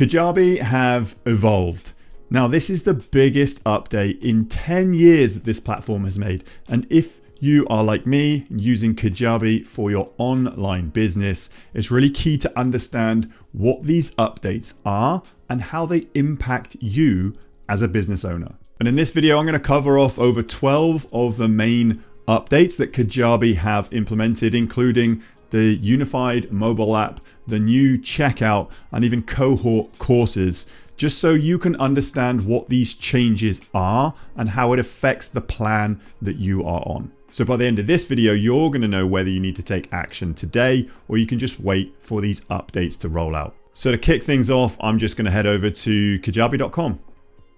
Kajabi have evolved. Now, this is the biggest update in 10 years that this platform has made. And if you are like me using Kajabi for your online business, it's really key to understand what these updates are and how they impact you as a business owner. And in this video, I'm going to cover off over 12 of the main updates that Kajabi have implemented, including the unified mobile app, the new checkout, and even cohort courses, just so you can understand what these changes are and how it affects the plan that you are on. So by the end of this video, you're going to know whether you need to take action today or you can just wait for these updates to roll out. So to kick things off, I'm just going to head over to kajabi.com.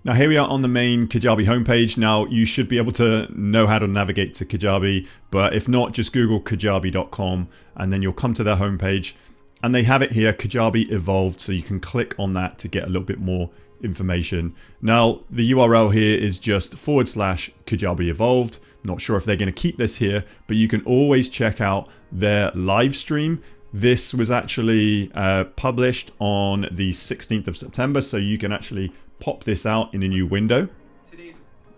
Now here we are on the main Kajabi homepage. Now you should be able to know how to navigate to Kajabi, but if not, just Google kajabi.com and then you'll come to their homepage and they have it here, Kajabi Evolved, so you can click on that to get a little bit more information. Now the URL here is just /Kajabi Evolved. Not sure if they're going to keep this here, but you can always check out their live stream. This was actually published on the 16th of September, so you can actually pop this out in a new window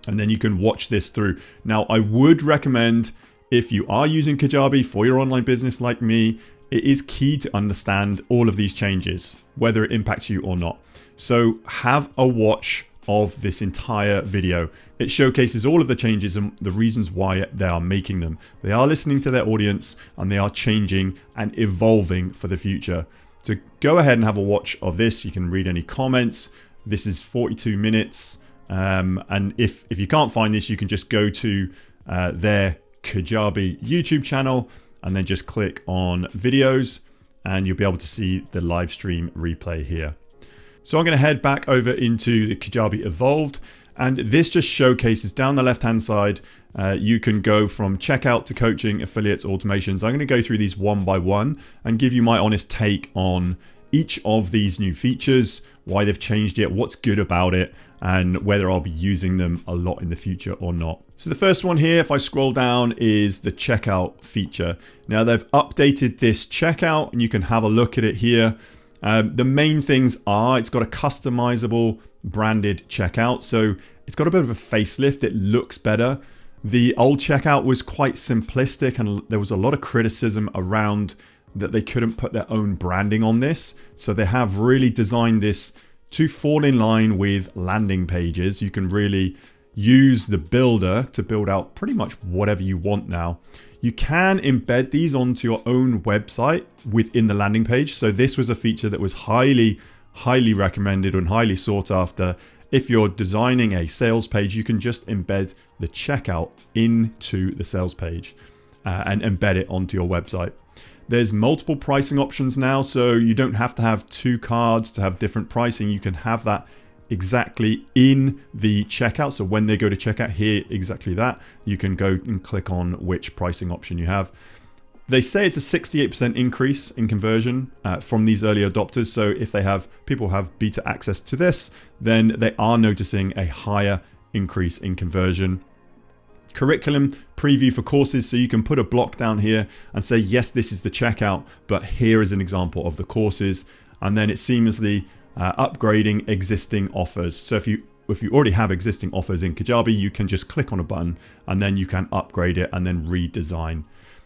and then you can watch this through. Now, I would recommend, if you are using Kajabi for your online business like me, it is key to understand all of these changes, whether it impacts you or not. So have a watch of this entire video. It showcases all of the changes and the reasons why they are making them. They are listening to their audience and they are changing and evolving for the future. So go ahead and have a watch of this. You can read any comments. This is 42 minutes. And if you can't find this, you can just go to their Kajabi YouTube channel and then just click on videos and you'll be able to see the live stream replay here. So I'm going to head back over into the Kajabi Evolved, and this just showcases down the left hand side, you can go from checkout to coaching, affiliates, automations. I'm going to go through these one by one and give you my honest take on each of these new features, why they've changed it, what's good about it, and whether I'll be using them a lot in the future or not. So the first one here, if I scroll down, is the checkout feature. Now they've updated this checkout and you can have a look at it here. The main things are, it's got a customizable branded checkout. So it's got a bit of a facelift. It looks better. The old checkout was quite simplistic and there was a lot of criticism around that they couldn't put their own branding on this. So they have really designed this to fall in line with landing pages. You can really use the builder to build out pretty much whatever you want now. You can embed these onto your own website within the landing page. So this was a feature that was highly recommended and highly sought after. If you're designing a sales page, you can just embed the checkout into the sales page and embed it onto your website. There's multiple pricing options now, so you don't have to have two cards to have different pricing. You can have that exactly in the checkout. So when they go to checkout here, exactly that, you can go and click on which pricing option you have. They say it's a 68% increase in conversion from these early adopters. So if people have beta access to this, then they are noticing a higher increase in conversion. Curriculum preview for courses, so you can put a block down here and say, yes, this is the checkout, but here is an example of the courses. And then it's seamlessly upgrading existing offers. So if you already have existing offers in Kajabi, you can just click on a button and then you can upgrade it and then redesign.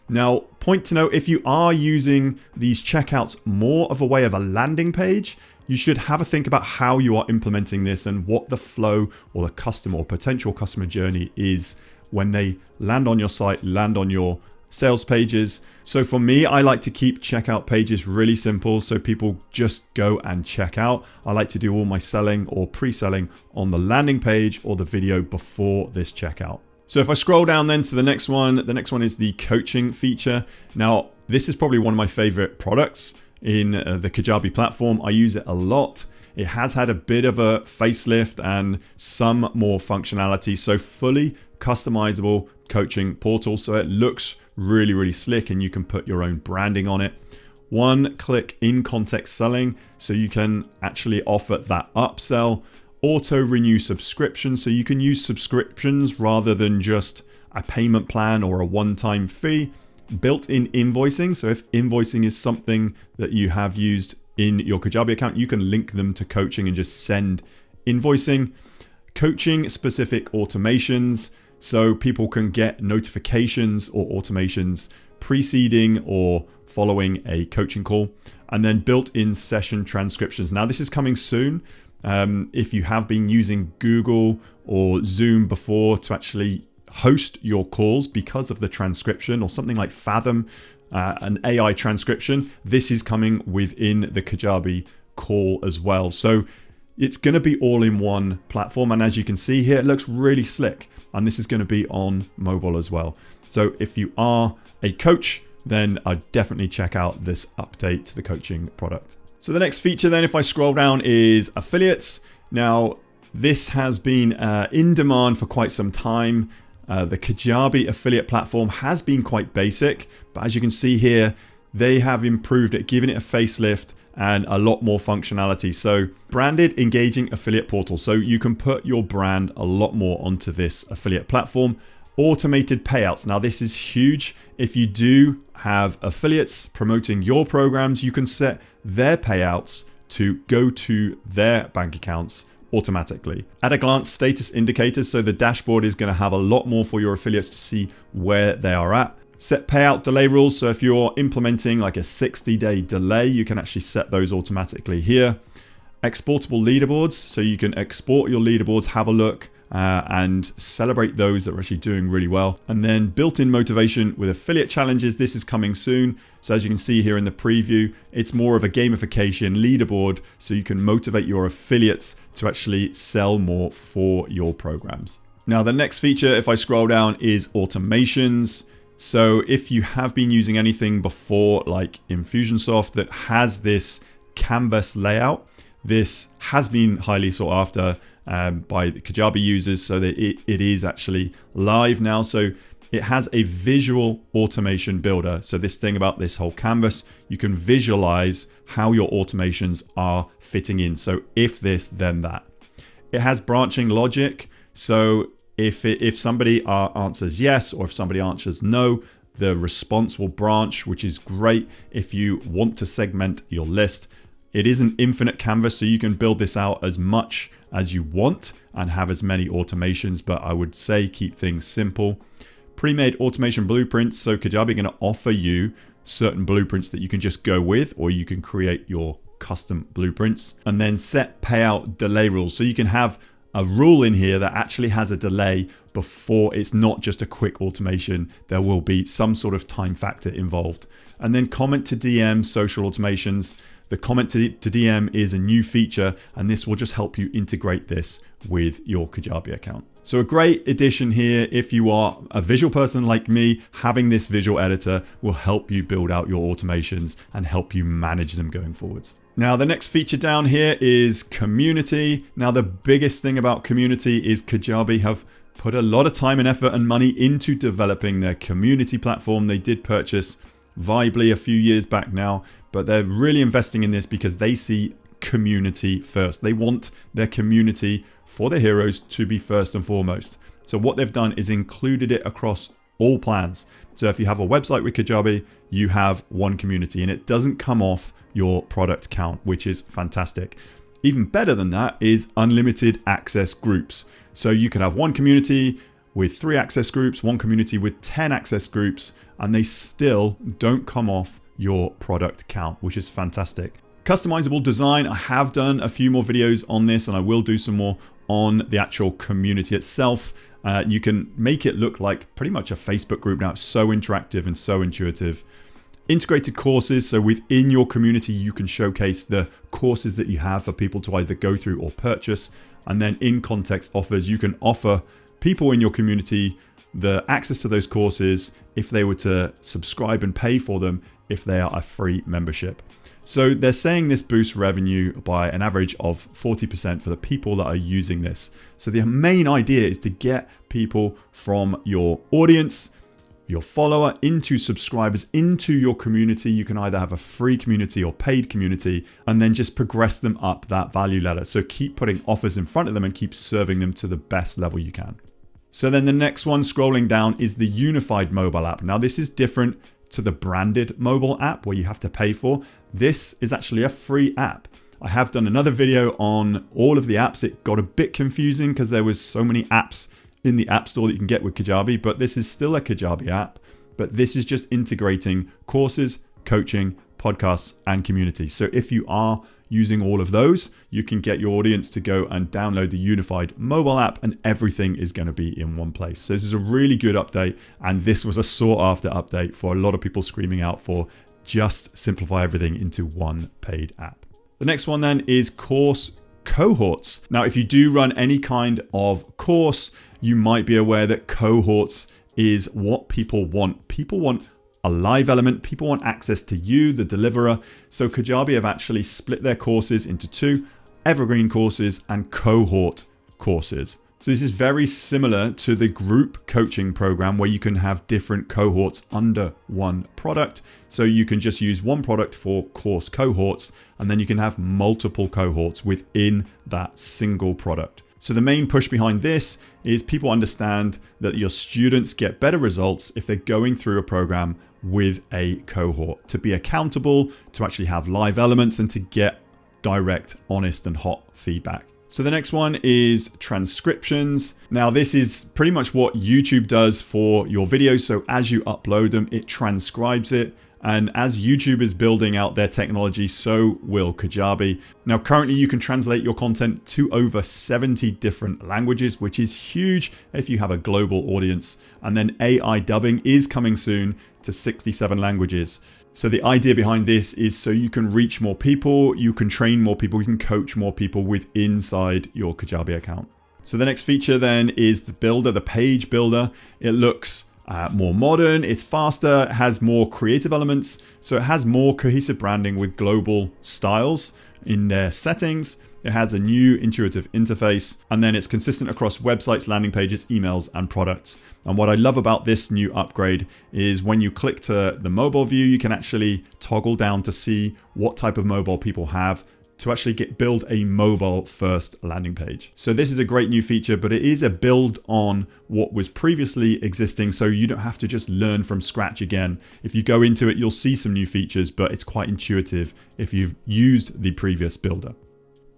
Now, point to note, if you are using these checkouts more of a way of a landing page, you should have a think about how you are implementing this and what the flow or the customer or potential customer journey is when they land on your site, land on your sales pages. So for me, I like to keep checkout pages really simple so people just go and check out. I like to do all my selling or pre-selling on the landing page or the video before this checkout. So if I scroll down then to the next one is the coaching feature. Now, this is probably one of my favorite products in the Kajabi platform. I use it a lot. It has had a bit of a facelift and some more functionality. So fully customizable coaching portal. So it looks really slick and you can put your own branding on it. One click in context selling. So you can actually offer that upsell. Auto renew subscription. So you can use subscriptions rather than just a payment plan or a one-time fee. Built-in invoicing. So if invoicing is something that you have used in your Kajabi account, you can link them to coaching and just send invoicing. Coaching specific automations, so people can get notifications or automations preceding or following a coaching call. And then built-in session transcriptions. Now this is coming soon. If you have been using Google or Zoom before to actually host your calls because of the transcription, or something like Fathom, an AI transcription, this is coming within the Kajabi call as well. So it's going to be all in one platform. And as you can see here, it looks really slick. And this is going to be on mobile as well. So if you are a coach, then I'd definitely check out this update to the coaching product. So the next feature then, if I scroll down, is affiliates. Now, this has been in demand for quite some time. The Kajabi affiliate platform has been quite basic, but as you can see here, they have improved it, given it a facelift and a lot more functionality. So branded engaging affiliate portal. So you can put your brand a lot more onto this affiliate platform. Automated payouts. Now this is huge. If you do have affiliates promoting your programs, you can set their payouts to go to their bank accounts automatically. At a glance, status indicators. So the dashboard is going to have a lot more for your affiliates to see where they are at. Set payout delay rules. So if you're implementing like a 60-day delay, you can actually set those automatically here. Exportable leaderboards. So you can export your leaderboards, have a look, and celebrate those that are actually doing really well. And then built-in motivation with affiliate challenges. This is coming soon. So as you can see here in the preview, it's more of a gamification leaderboard, so you can motivate your affiliates to actually sell more for your programs. Now the next feature, if I scroll down, is automations. So if you have been using anything before like Infusionsoft that has this canvas layout, this has been highly sought after by the Kajabi users, so that it is actually live now. So it has a visual automation builder. So this thing about this whole canvas, you can visualize how your automations are fitting in. So if this, then that. It has branching logic. So if somebody answers yes, or if somebody answers no, the response will branch, which is great if you want to segment your list. It is an infinite canvas, so you can build this out as much as you want and have as many automations, but I would say keep things simple. Pre-made automation blueprints. So Kajabi are going to offer you certain blueprints that you can just go with, or you can create your custom blueprints. And then set payout delay rules. So you can have a rule in here that actually has a delay before. It's not just a quick automation. There will be some sort of time factor involved. And then comment to DM social automations. The comment to DM is a new feature, and this will just help you integrate this with your Kajabi account. So a great addition here. If you are a visual person like me, having this visual editor will help you build out your automations and help you manage them going forwards. Now, the next feature down here is community. Now, the biggest thing about community is Kajabi have put a lot of time and effort and money into developing their community platform. They did purchase Vibely a few years back now, but they're really investing in this because they see community first. They want their community for their heroes to be first and foremost. So what they've done is included it across all plans. So if you have a website with Kajabi, you have one community and it doesn't come off your product count, which is fantastic. Even better than that is unlimited access groups. So you can have one community with 3 access groups, one community with 10 access groups, and they still don't come off your product count, which is fantastic. Customizable design. I have done a few more videos on this, and I will do some more on the actual community itself. You can make it look like pretty much a Facebook group now. It's so interactive and so intuitive. Integrated courses. So within your community, you can showcase the courses that you have for people to either go through or purchase. And then in context offers, you can offer people in your community the access to those courses if they were to subscribe and pay for them if they are a free membership. So they're saying this boosts revenue by an average of 40% for the people that are using this. So the main idea is to get people from your audience, your follower, into subscribers, into your community. You can either have a free community or paid community, and then just progress them up that value ladder. So keep putting offers in front of them and keep serving them to the best level you can. So then the next one, scrolling down, is the unified mobile app. Now this is different to the branded mobile app where you have to pay for, this is actually a free app. I have done another video on all of the apps. It got a bit confusing because there was so many apps in the App Store that you can get with Kajabi, but this is still a Kajabi app, but this is just integrating courses, coaching, podcasts, and community. So if you are using all of those, you can get your audience to go and download the unified mobile app, and everything is going to be in one place. So this is a really good update, and this was a sought after update for a lot of people screaming out for just simplify everything into one paid app. The next one then is course cohorts. Now, if you do run any kind of course, you might be aware that cohorts is what people want. People want a live element. People want access to you, the deliverer. So Kajabi have actually split their courses into two: evergreen courses and cohort courses. So this is very similar to the group coaching program where you can have different cohorts under one product. So you can just use one product for course cohorts, and then you can have multiple cohorts within that single product. So the main push behind this is people understand that your students get better results if they're going through a program with a cohort, to be accountable, to actually have live elements, and to get direct, honest, and hot feedback. So the next one is transcriptions. Now this is pretty much what YouTube does for your videos. So as you upload them, it transcribes it. And as YouTube is building out their technology, so will Kajabi. Now currently you can translate your content to over 70 different languages, which is huge if you have a global audience. And then AI dubbing is coming soon to 67 languages. So the idea behind this is so you can reach more people, you can train more people, you can coach more people with inside your Kajabi account. So the next feature then is the builder, the page builder. It looks more modern, it's faster, it has more creative elements. So it has more cohesive branding with global styles in their settings. It has a new intuitive interface, and then it's consistent across websites, landing pages, emails, and products. And what I love about this new upgrade is when you click to the mobile view, you can actually toggle down to see what type of mobile people have to actually build a mobile first landing page. So this is a great new feature, but it is a build on what was previously existing. So you don't have to just learn from scratch again. If you go into it, you'll see some new features, but it's quite intuitive if you've used the previous builder.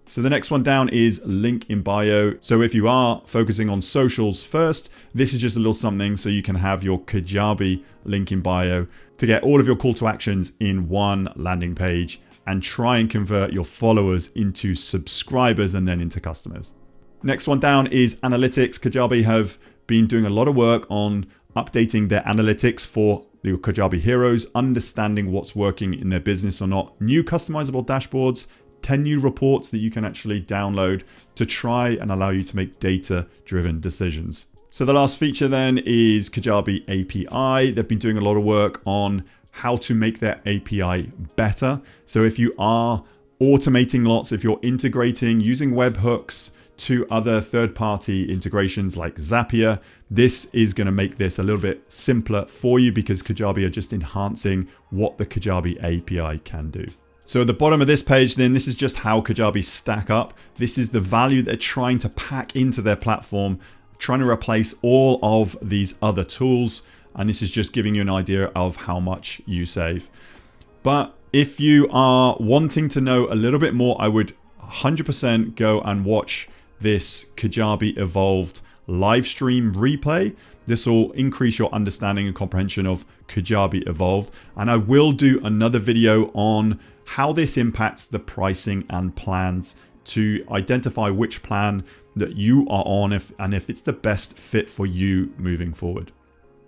So the next one down is link in bio. So if you are focusing on socials first, this is just a little something so you can have your Kajabi link in bio to get all of your call to actions in one landing page and try and convert your followers into subscribers and then into customers. Next one down is analytics. Kajabi have been doing a lot of work on updating their analytics for the Kajabi heroes, understanding what's working in their business or not. New customizable dashboards, 10 new reports that you can actually download to try and allow you to make data-driven decisions. So the last feature then is Kajabi API. They've been doing a lot of work on how to make their API better. So if you are automating lots, if you're integrating using webhooks to other third-party integrations like Zapier, this is going to make this a little bit simpler for you because Kajabi are just enhancing what the Kajabi API can do. So at the bottom of this page, then this is just how Kajabi stack up. This is the value they're trying to pack into their platform, trying to replace all of these other tools. And this is just giving you an idea of how much you save. But if you are wanting to know a little bit more, I would 100% go and watch this Kajabi Evolved live stream replay. This will increase your understanding and comprehension of Kajabi Evolved. And I will do another video on how this impacts the pricing and plans to identify which plan that you are on and if it's the best fit for you moving forward.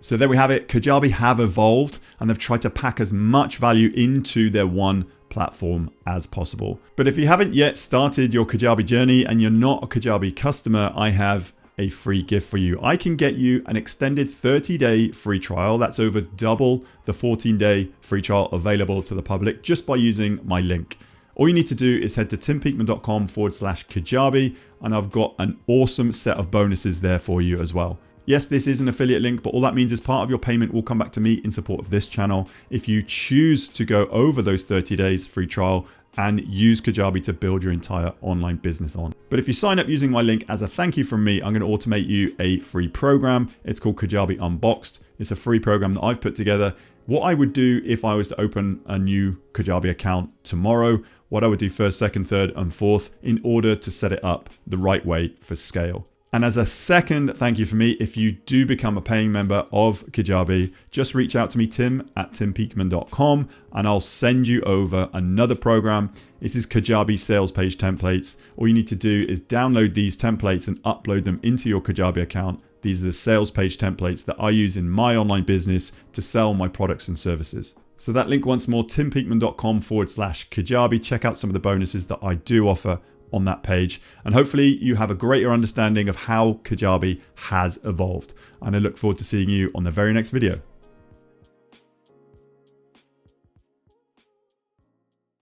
So there we have it. Kajabi have evolved and they've tried to pack as much value into their one platform as possible. But if you haven't yet started your Kajabi journey and you're not a Kajabi customer, I have a free gift for you. I can get you an extended 30-day free trial. That's over double the 14-day free trial available to the public just by using my link. All you need to do is head to timpeakman.com/Kajabi and I've got an awesome set of bonuses there for you as well. Yes, this is an affiliate link, but all that means is part of your payment will come back to me in support of this channel. If you choose to go over those 30 days free trial, and use Kajabi to build your entire online business on. But if you sign up using my link as a thank you from me, I'm going to automate you a free program. It's called Kajabi Unboxed. It's a free program that I've put together. What I would do if I was to open a new Kajabi account tomorrow, what I would do first, second, third, and fourth in order to set it up the right way for scale. And as a second thank you for me, if you do become a paying member of Kajabi, just reach out to me, tim@timpeakman.com, and I'll send you over another program. This is Kajabi sales page templates. All you need to do is download these templates and upload them into your Kajabi account. These are the sales page templates that I use in my online business to sell my products and services. So that link once more, timpeakman.com/Kajabi. Check out some of the bonuses that I do offer on that page, and hopefully you have a greater understanding of how Kajabi has evolved. And I look forward to seeing you on the very next video.